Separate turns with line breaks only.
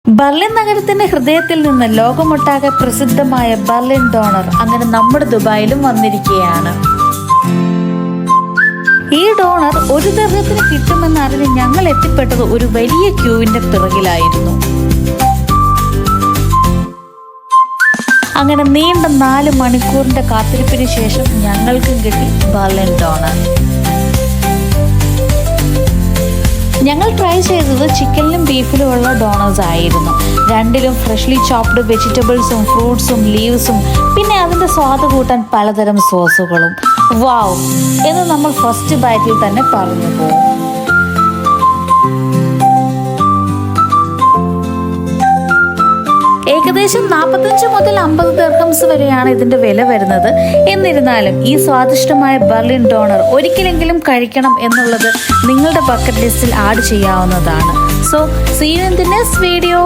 Berlin നഗരത്തിന്റെ ഹൃദയത്തിൽ നിന്ന് ലോകമൊട്ടാകെ പ്രസിദ്ധമായ ബർലിൻ ഡോണർ അങ്ങനെ നമ്മുടെ ദുബായിലും വന്നിരിക്കുകയാണ്. ഈ ഡോണർ ഒരു ദർഹത്തിന് കിട്ടുമെന്ന് അറിഞ്ഞ് ഞങ്ങൾ എത്തിപ്പെട്ടത് ഒരു വലിയ ക്യൂവിന്റെ പിറകിലായിരുന്നു. അങ്ങനെ നീണ്ട 4 മണിക്കൂറിന്റെ കാത്തിരിപ്പിന് ശേഷം ഞങ്ങൾക്കും കിട്ടി ബർലിൻ ഡോണർ. ഞങ്ങൾ ട്രൈ ചെയ്തത് ചിക്കനിലും ബീഫിലും ഉള്ള ഡോണേഴ്സ് ആയിരുന്നു. രണ്ടിലും ഫ്രഷ്ലി ചോപ്ഡ് വെജിറ്റബിൾസും ഫ്രൂട്ട്സും ലീവ്സും പിന്നെ അതിൻ്റെ സ്വാദ് കൂട്ടാൻ പലതരം സോസുകളും. വാവ് എന്ന് നമ്മൾ ഫസ്റ്റ് ബൈറ്റിൽ തന്നെ പറഞ്ഞു പോകും. ഏകദേശം 45 മുതൽ 50 ദിർഹംസ് വരെയാണ് ഇതിന്റെ വില വരുന്നത്. എന്നിരുന്നാലും ഈ സ്വാദിഷ്ടമായ ബർലിൻ ഡോണർ ഒരിക്കലെങ്കിലും കഴിക്കണം എന്നുള്ളത് നിങ്ങളുടെ ബക്കറ്റ് ലിസ്റ്റിൽ ആഡ് ചെയ്യാവുന്നതാണ്. So see you in the next video.